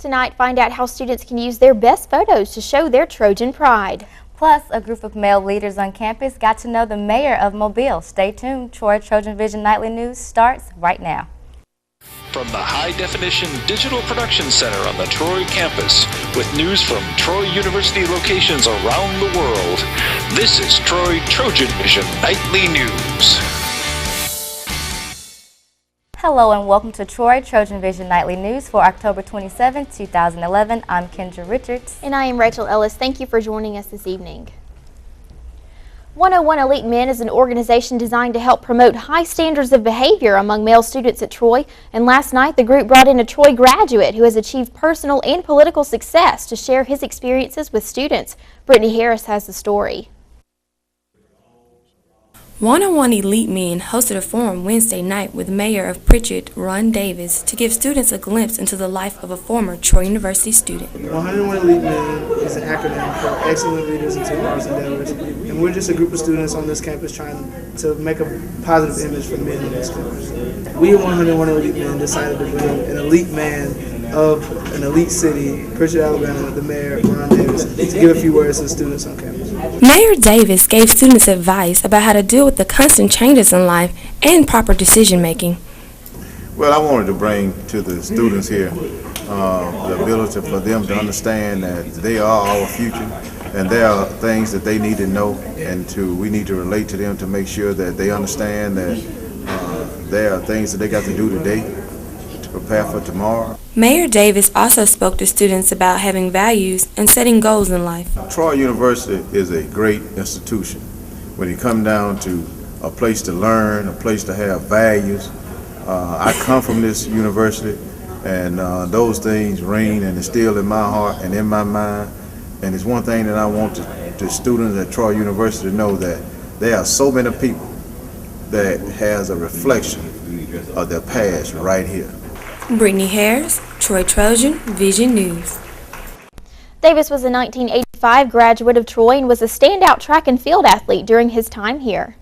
Tonight, find out how students can use their best photos to show their Trojan pride. Plus, a group of male leaders on campus got to know the mayor of Mobile. Stay tuned. TrojanVision Nightly News starts right now. From the high-definition digital production center on the Troy campus, with news from Troy University locations around the world, this is TrojanVision Nightly News. Hello and welcome to TrojanVision Nightly News for October 27, 2011. I'm Kendra Richards. And I am Rachel Ellis. Thank you for joining us this evening. 101 Elite Men is an organization designed to help promote high standards of behavior among male students at Troy. And last night, the group brought in a Troy graduate who has achieved personal and political success to share his experiences with students. Brittany Harris has the story. 101 Elite Men hosted a forum Wednesday night with Mayor of Pritchett, Ron Davis, to give students a glimpse into the life of a former Troy University student. 101 Elite Men is an acronym for Excellent Leaders in Two Arts Endeavors, and we're just a group of students on this campus trying to make a positive image for men in this campus. We at 101 Elite Men decided to bring an elite man of an elite city, Pritchett, Alabama, the mayor, Ron Davis, to give a few words to the students on campus. Mayor Davis gave students advice about how to deal with the constant changes in life and proper decision making. Well, I wanted to bring to the students here the ability for them to understand that they are our future, and there are things that they need to know, and we need to relate to them to make sure that they understand that there are things that they got to do today to prepare for tomorrow. Mayor Davis also spoke to students about having values and setting goals in life. Troy University is a great institution. When you come down to a place to learn, a place to have values, I come from this university, and those things reign and instill in my heart and in my mind. And it's one thing that I want the students at Troy University to know, that there are so many people that has a reflection of their past right here. Brittany Harris, Troy TrojanVision News. Davis was a 1985 graduate of Troy and was a standout track and field athlete during his time here.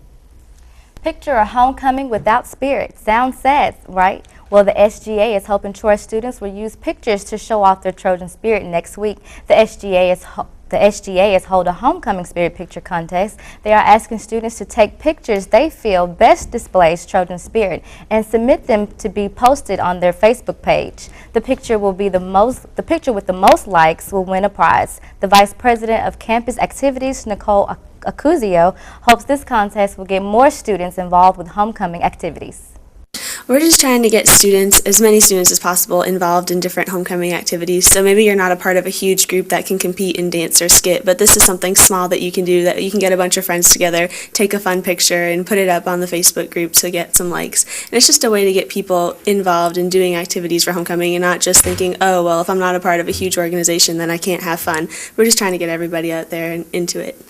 Picture a homecoming without spirit. Sounds sad, right? Well, the SGA is hoping Troy students will use pictures to show off their Trojan spirit next week. The SGA is hold a homecoming spirit picture contest. They are asking students to take pictures they feel best displays Trojan spirit and submit them to be posted on their Facebook page. The picture with the most likes will win a prize. The Vice President of Campus Activities, Nicole Acuzio, hopes this contest will get more students involved with homecoming activities. We're just trying to get students, as many students as possible, involved in different homecoming activities. So maybe you're not a part of a huge group that can compete in dance or skit, but this is something small that you can do, that you can get a bunch of friends together, take a fun picture, and put it up on the Facebook group to get some likes. And it's just a way to get people involved in doing activities for homecoming and not just thinking, oh, well, if I'm not a part of a huge organization, then I can't have fun. We're just trying to get everybody out there and into it.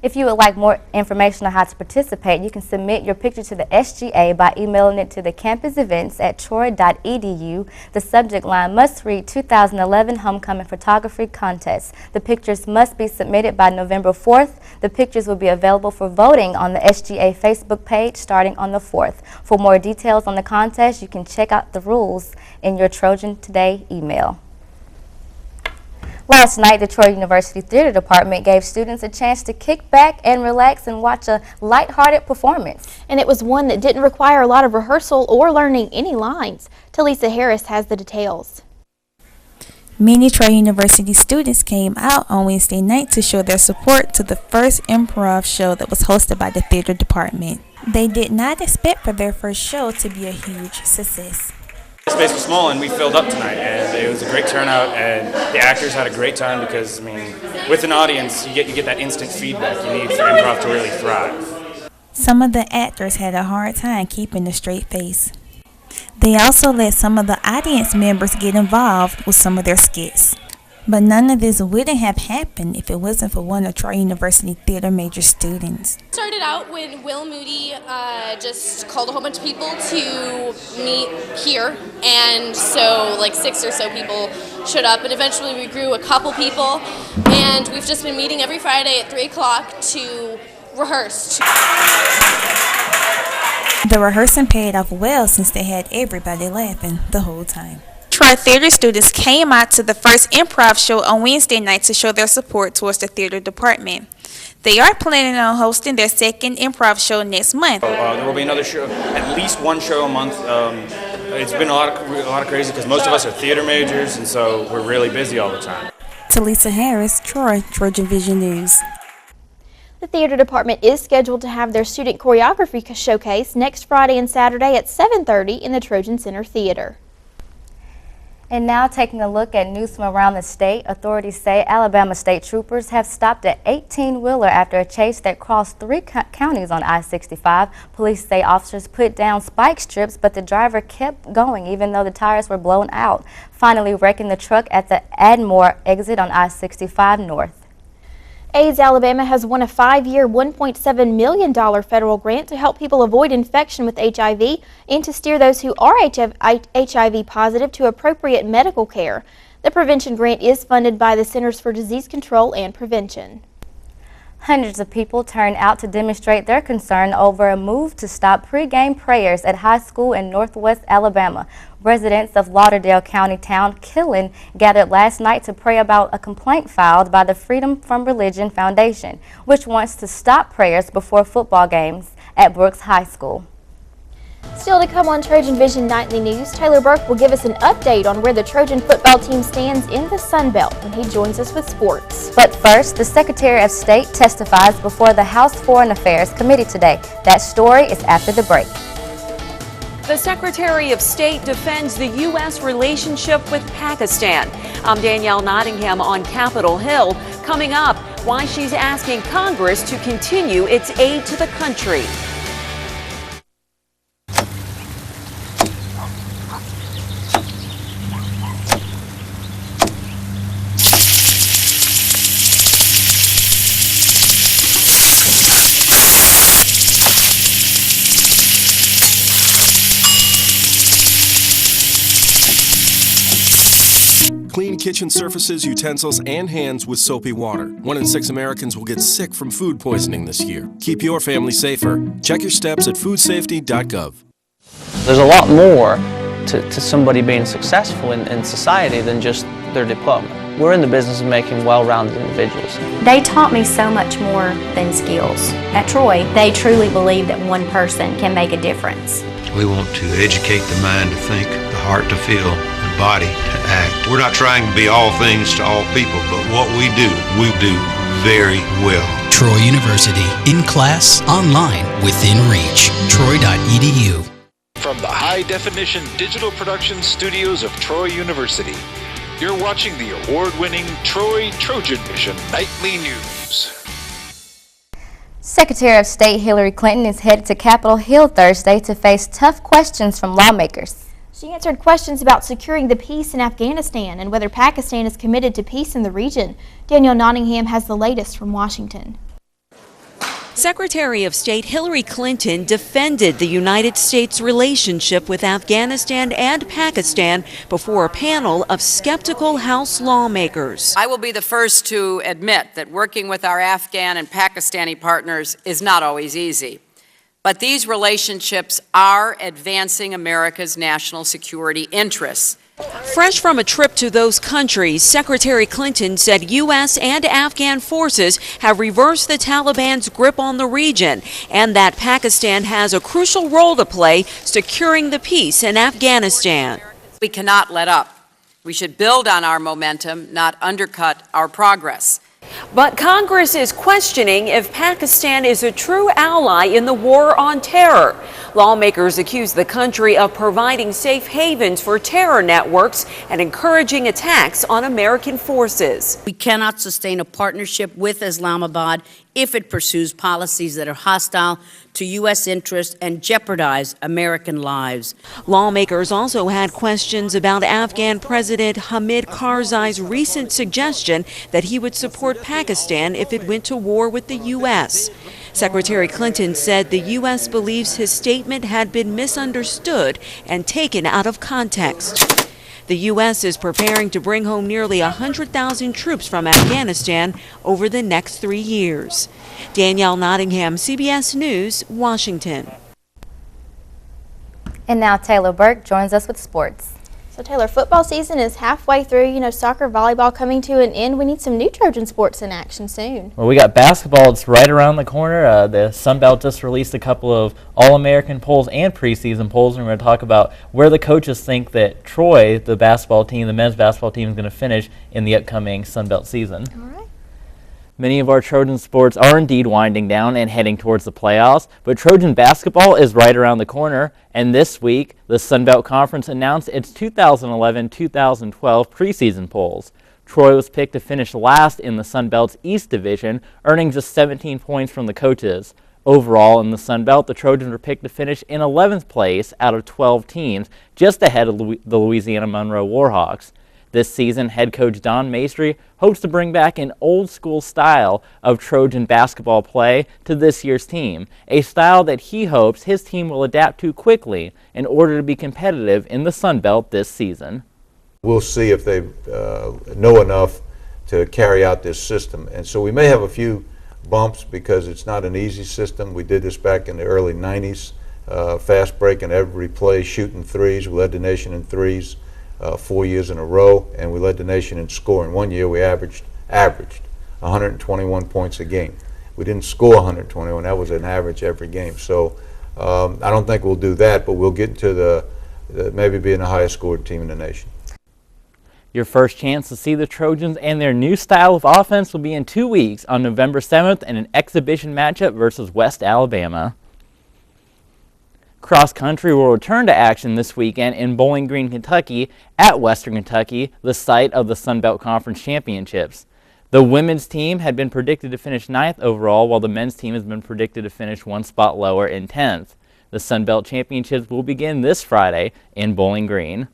If you would like more information on how to participate, you can submit your picture to the SGA by emailing it to the campus events at troy.edu. The subject line must read 2011 Homecoming Photography Contest. The pictures must be submitted by November 4th. The pictures will be available for voting on the SGA Facebook page starting on the 4th. For more details on the contest, you can check out the rules in your Trojan Today email. Last night, the Troy University Theater Department gave students a chance to kick back and relax and watch a lighthearted performance. And it was one that didn't require a lot of rehearsal or learning any lines. Talisa Harris has the details. Many Troy University students came out on Wednesday night to show their support to the first improv show that was hosted by the theater department. They did not expect for their first show to be a huge success. The space was small and we filled up tonight, and it was a great turnout, and the actors had a great time because, I mean, with an audience you get that instant feedback you need for improv to really thrive. Some of the actors had a hard time keeping a straight face. They also let some of the audience members get involved with some of their skits. But none of this wouldn't have happened if it wasn't for one of Troy University theater major students. It started out when Will Moody just called a whole bunch of people to meet here, and so like 6 or so people showed up, and eventually we grew a couple people, and we've just been meeting every Friday at 3 o'clock to rehearse. The rehearsing paid off well since they had everybody laughing the whole time. Troy theater students came out to the first improv show on Wednesday night to show their support towards the theater department. They are planning on hosting their second improv show next month. There will be another show, at least one show a month. It's been a lot of crazy because most of us are theater majors, and so we're really busy all the time. Talisa Harris, Troy, TrojanVision News. The theater department is scheduled to have their student choreography showcase next Friday and Saturday at 7:30 in the Trojan Center Theater. And now taking a look at news from around the state, authorities say Alabama state troopers have stopped an 18-wheeler after a chase that crossed 3 counties on I-65. Police say officers put down spike strips, but the driver kept going even though the tires were blown out, finally wrecking the truck at the Admore exit on I-65 North. AIDS Alabama has won a 5-year, $1.7 million federal grant to help people avoid infection with HIV and to steer those who are HIV positive to appropriate medical care. The prevention grant is funded by the Centers for Disease Control and Prevention. Hundreds of people turned out to demonstrate their concern over a move to stop pregame prayers at high school in northwest Alabama. Residents of Lauderdale County town Killen gathered last night to pray about a complaint filed by the Freedom from Religion Foundation, which wants to stop prayers before football games at Brooks High School. Still to come on TrojanVision Nightly News, Taylor Burke will give us an update on where the Trojan football team stands in the Sun Belt when he joins us with sports. But first, the Secretary of State testifies before the House Foreign Affairs Committee today. That story is after the break. The Secretary of State defends the U.S. relationship with Pakistan. I'm Danielle Nottingham on Capitol Hill. Coming up, why she's asking Congress to continue its aid to the country. Clean kitchen surfaces, utensils, and hands with soapy water. 1 in 6 Americans will get sick from food poisoning this year. Keep your family safer. Check your steps at foodsafety.gov. There's a lot more to somebody being successful in society than just their diploma. We're in the business of making well-rounded individuals. They taught me so much more than skills. At Troy, they truly believe that one person can make a difference. We want to educate the mind to think, the heart to feel, the body to act. We're not trying to be all things to all people, but what we do very well. Troy University, in class, online, within reach. Troy.edu. From the high-definition digital production studios of Troy University, you're watching the award-winning TrojanVision Nightly News. Secretary of State Hillary Clinton is headed to Capitol Hill Thursday to face tough questions from lawmakers. She answered questions about securing the peace in Afghanistan and whether Pakistan is committed to peace in the region. Danielle Nottingham has the latest from Washington. Secretary of State Hillary Clinton defended the United States' relationship with Afghanistan and Pakistan before a panel of skeptical House lawmakers. I will be the first to admit that working with our Afghan and Pakistani partners is not always easy. But these relationships are advancing America's national security interests. Fresh from a trip to those countries, Secretary Clinton said U.S. and Afghan forces have reversed the Taliban's grip on the region and that Pakistan has a crucial role to play securing the peace in Afghanistan. We cannot let up. We should build on our momentum, not undercut our progress. But Congress is questioning if Pakistan is a true ally in the war on terror. Lawmakers accuse the country of providing safe havens for terror networks and encouraging attacks on American forces. We cannot sustain a partnership with Islamabad if it pursues policies that are hostile to U.S. interests and jeopardize American lives. Lawmakers also had questions about Afghan President Hamid Karzai's recent suggestion that he would support Pakistan if it went to war with the U.S. Secretary Clinton said the U.S. believes his statement had been misunderstood and taken out of context. The U.S. is preparing to bring home nearly 100,000 troops from Afghanistan over the next 3 years. Danielle Nottingham, CBS News, Washington. And now Taylor Burke joins us with sports. So Taylor, football season is halfway through. You know, soccer, volleyball coming to an end. We need some new Trojan sports in action soon. Well, we got basketball. It's right around the corner. The Sun Belt just released a couple of All-American polls and preseason polls, and we're going to talk about where the coaches think that Troy, the basketball team, the men's basketball team, is going to finish in the upcoming Sun Belt season. All right. Many of our Trojan sports are indeed winding down and heading towards the playoffs, but Trojan basketball is right around the corner, and this week the Sun Belt Conference announced its 2011-2012 preseason polls. Troy was picked to finish last in the Sun Belt's East Division, earning just 17 points from the coaches. Overall, in the Sun Belt, the Trojans were picked to finish in 11th place out of 12 teams, just ahead of the Louisiana Monroe Warhawks. This season, head coach Don Maestri hopes to bring back an old-school style of Trojan basketball play to this year's team, a style that he hopes his team will adapt to quickly in order to be competitive in the Sun Belt this season. We'll see if they know enough to carry out this system. And so we may have a few bumps because it's not an easy system. We did this back in the early 90s, fast break in every play, shooting threes. We led the nation in threes 4 years in a row, and we led the nation in scoring. One year we averaged 121 points a game. We didn't score 121. That was an average every game. So I don't think we'll do that, but we'll get into the maybe being the highest scored team in the nation. Your first chance to see the Trojans and their new style of offense will be in 2 weeks on November 7th in an exhibition matchup versus West Alabama. Cross country will return to action this weekend in Bowling Green, Kentucky at Western Kentucky, the site of the Sun Belt Conference Championships. The women's team had been predicted to finish 9th overall, while the men's team has been predicted to finish one spot lower in 10th. The Sun Belt Championships will begin this Friday in Bowling Green.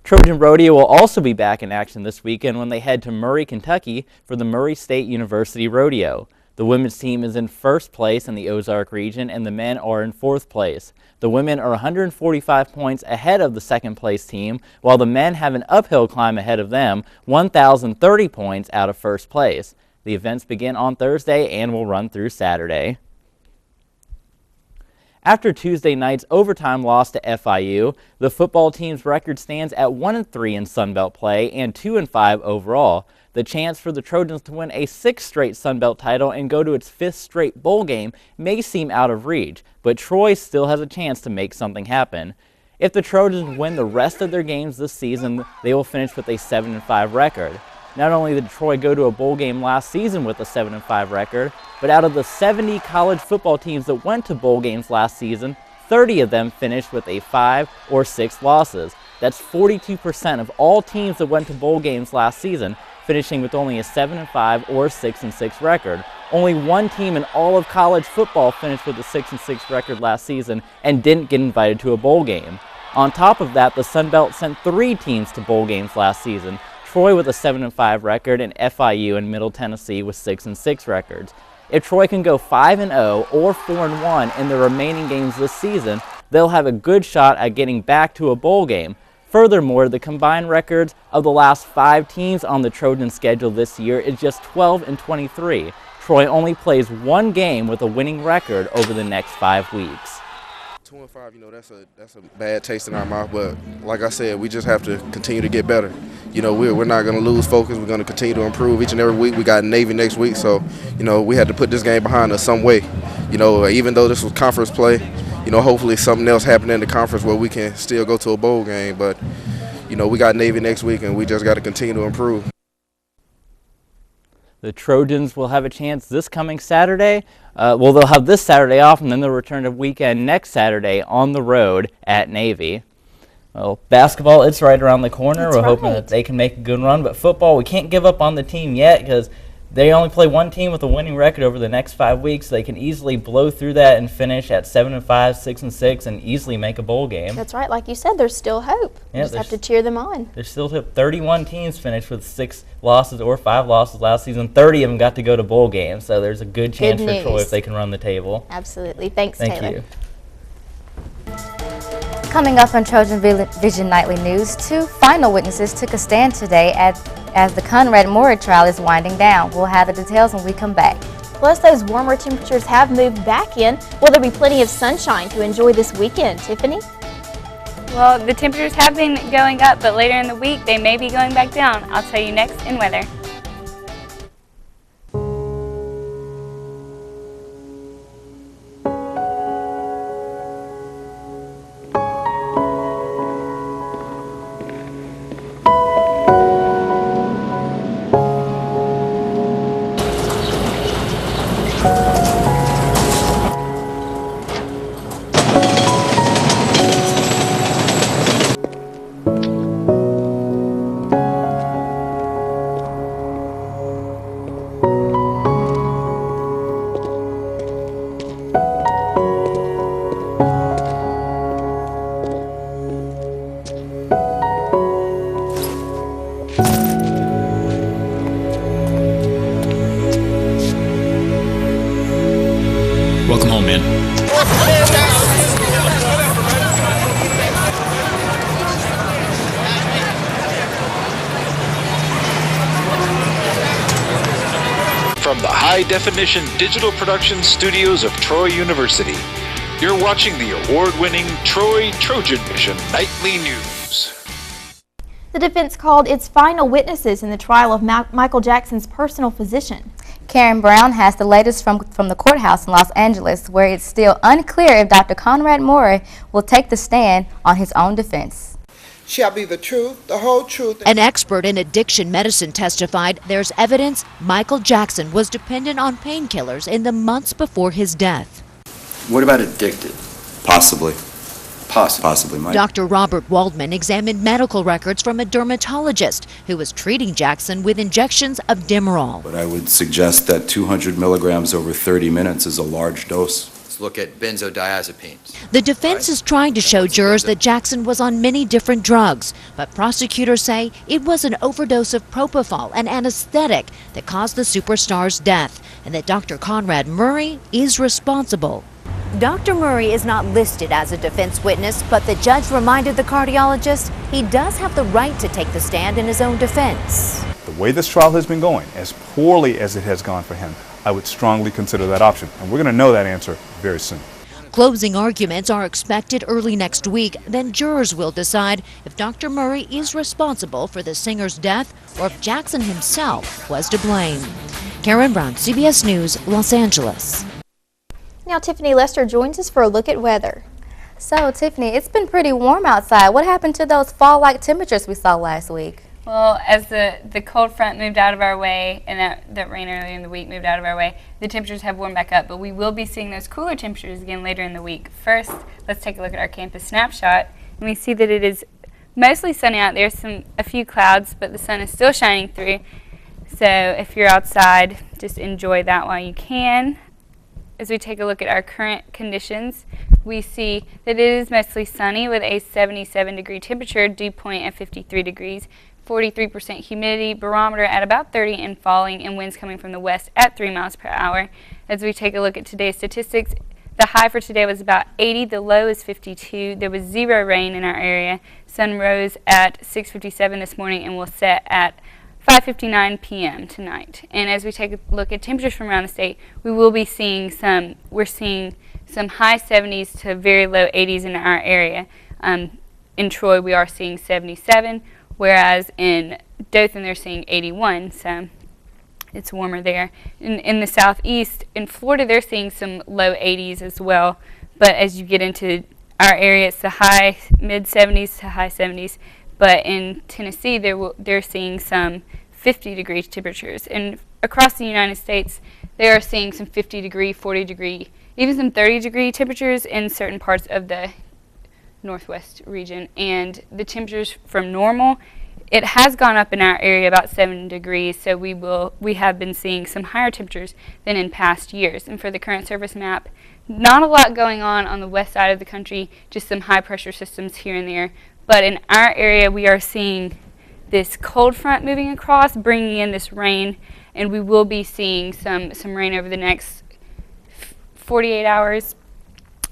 Trojan Rodeo will also be back in action this weekend when they head to Murray, Kentucky for the Murray State University Rodeo. The women's team is in first place in the Ozark region, and the men are in fourth place. The women are 145 points ahead of the second place team, while the men have an uphill climb ahead of them, 1,030 points out of first place. The events begin on Thursday and will run through Saturday. After Tuesday night's overtime loss to FIU, the football team's record stands at 1-3 in Sun Belt play and 2-5 overall. The chance for the Trojans to win a 6th straight Sun Belt title and go to its 5th straight bowl game may seem out of reach, but Troy still has a chance to make something happen. If the Trojans win the rest of their games this season, they will finish with a 7-5 record. Not only did Troy go to a bowl game last season with a 7-5 record, but out of the 70 college football teams that went to bowl games last season, 30 of them finished with a 5 or 6 losses. That's 42% of all teams that went to bowl games last season, finishing with only a 7-5 or 6-6 record. Only one team in all of college football finished with a 6-6 record last season and didn't get invited to a bowl game. On top of that, the Sun Belt sent 3 teams to bowl games last season, Troy with a 7-5 record and FIU and Middle Tennessee with 6-6 records. If Troy can go 5-0 or 4-1 in the remaining games this season, they'll have a good shot at getting back to a bowl game. Furthermore, the combined records of the last 5 teams on the Trojan schedule this year is just 12-23. Troy only plays 1 game with a winning record over the next 5 weeks. 2-5, you know, that's a bad taste in our mouth, but like I said, we just have to continue to get better. You know, we're not going to lose focus. We're going to continue to improve each and every week. We got Navy next week, so, you know, we had to put this game behind us some way. You know, even though this was conference play, you know, hopefully something else happened in the conference where we can still go to a bowl game. But, you know, we got Navy next week, and we just got to continue to improve. The Trojans will have a chance this coming Saturday. Well, they'll have this Saturday off, and then they'll return to weekend next Saturday on the road at Navy. Well, basketball, it's right around the corner. We're hoping that they can make a good run. But football, we can't give up on the team yet because they only play 1 team with a winning record over the next 5 weeks. They can easily blow through that and finish at 7-5, 6-6, and easily make a bowl game. That's right. Like you said, there's still hope. Yeah, you just have to cheer them on. There's still hope. 31 teams finished with 6 losses or 5 losses last season. 30 of them got to go to bowl games, so there's a good chance for Troy if they can run the table. Absolutely. Thanks, Thank Taylor. you. Coming up on TrojanVision Nightly News, 2 final witnesses took a stand today as the Conrad Maury trial is winding down. We'll have the details when we come back. Plus, those warmer temperatures have moved back in. Will there be plenty of sunshine to enjoy this weekend, Tiffany? Well, the temperatures have been going up, but later in the week they may be going back down. I'll tell you next in weather. Welcome home, man. From the high-definition digital production studios of Troy University, you're watching the award-winning TrojanVision Nightly News. The defense called its final witnesses in the trial of Michael Jackson's personal physician. Karen Brown has the latest from the courthouse in Los Angeles, where it's still unclear if Dr. Conrad Murray will take the stand on his own defense. Shall be the truth, the whole truth. An expert in addiction medicine testified there's evidence Michael Jackson was dependent on painkillers in the months before his death. What about addicted? Possibly. Possibly. Dr. Robert Waldman examined medical records from a dermatologist who was treating Jackson with injections of Demerol. But I would suggest that 200 milligrams over 30 minutes is a large dose. Let's look at benzodiazepines. The defense is trying to show jurors that Jackson was on many different drugs, but prosecutors say it was an overdose of propofol, an anesthetic that caused the superstar's death, and that Dr. Conrad Murray is responsible. Dr. Murray is not listed as a defense witness, but the judge reminded the cardiologist he does have the right to take the stand in his own defense. The way this trial has been going, as poorly as it has gone for him, I would strongly consider that option, and we're going to know that answer very soon. Closing arguments are expected early next week. Then jurors will decide if Dr. Murray is responsible for the singer's death or if Jackson himself was to blame. Karen Brown, CBS News, Los Angeles. Now Tiffany Lester joins us for a look at weather. So, Tiffany, it's been pretty warm outside. What happened to those fall-like temperatures we saw last week? Well, as the cold front moved out of our way and that rain earlier in the week moved out of our way, the temperatures have warmed back up, but we will be seeing those cooler temperatures again later in the week. First, let's take a look at our campus snapshot, and we see that it is mostly sunny out. There's a few clouds, but the sun is still shining through. So if you're outside, just enjoy that while you can. As we take a look at our current conditions, we see that it is mostly sunny with a 77-degree temperature, dew point at 53 degrees, 43% humidity, barometer at about 30 and falling, and winds coming from the west at 3 miles per hour. As we take a look at today's statistics, the high for today was about 80, the low is 52. There was 0 rain in our area. Sun rose at 6:57 this morning and will set at 5:59 p.m. tonight. And as we take a look at temperatures from around the state, we're seeing some high 70s to very low 80s in our area. In Troy, we are seeing 77, whereas in Dothan, they're seeing 81, so it's warmer there. In the southeast, in Florida, they're seeing some low 80s as well, but as you get into our area, it's the high mid-70s to high 70s. But in Tennessee, they're seeing some 50-degree temperatures. And across the United States, they are seeing some 50-degree, 40-degree, even some 30-degree temperatures in certain parts of the northwest region. And the temperatures from normal, it has gone up in our area about 7 degrees, so we have been seeing some higher temperatures than in past years. And for the current service map, not a lot going on the west side of the country, just some high-pressure systems here and there. But in our area, we are seeing this cold front moving across, bringing in this rain, and we will be seeing some rain over the next 48 hours.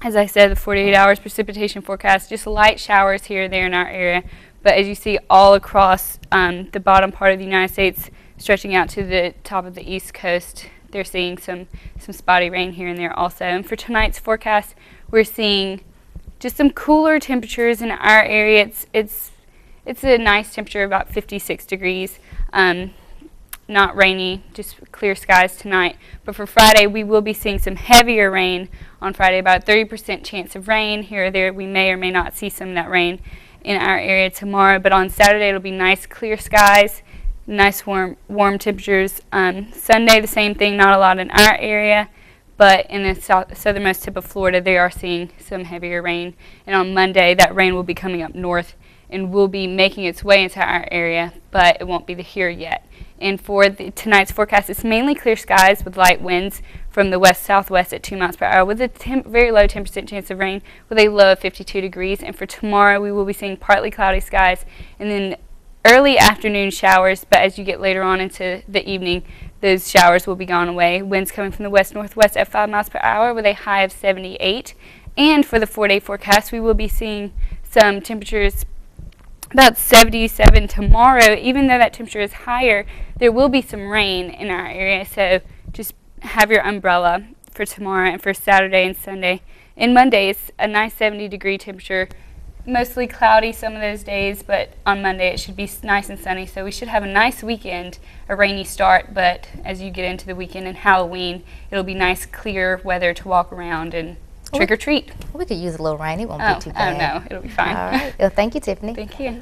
As I said, the 48 hours precipitation forecast, just light showers here and there in our area. But as you see all across the bottom part of the United States, stretching out to the top of the East Coast, they're seeing some spotty rain here and there also. And for tonight's forecast, we're seeing just some cooler temperatures in our area. It's a nice temperature, about 56 degrees. Not rainy, just clear skies tonight. But for Friday, we will be seeing some heavier rain on Friday, about 30% chance of rain here or there. We may or may not see some of that rain in our area tomorrow. But on Saturday, it'll be nice clear skies, nice warm temperatures. Sunday, the same thing, not a lot in our area. But in the southernmost tip of Florida, they are seeing some heavier rain. And on Monday, that rain will be coming up north and will be making its way into our area, but it won't be here yet. And for tonight's forecast, it's mainly clear skies with light winds from the west-southwest at 2 miles per hour with a very low 10% chance of rain with a low of 52 degrees. And for tomorrow, we will be seeing partly cloudy skies and then early afternoon showers, but as you get later on into the evening, those showers will be gone away. Winds coming from the west-northwest at 5 miles per hour with a high of 78. And for the 4-day forecast, we will be seeing some temperatures about 77 tomorrow. Even though that temperature is higher, there will be some rain in our area, so just have your umbrella for tomorrow. And for Saturday and Sunday and Monday, it's a nice 70-degree temperature, mostly cloudy some of those days, but on Monday it should be nice and sunny, so we should have a nice weekend, a rainy start, but as you get into the weekend and Halloween, it'll be nice clear weather to walk around and trick or treat. We could use a little rain. It won't be too bad. Oh no, it'll be fine. All right. Well, thank you, Tiffany. Thank you.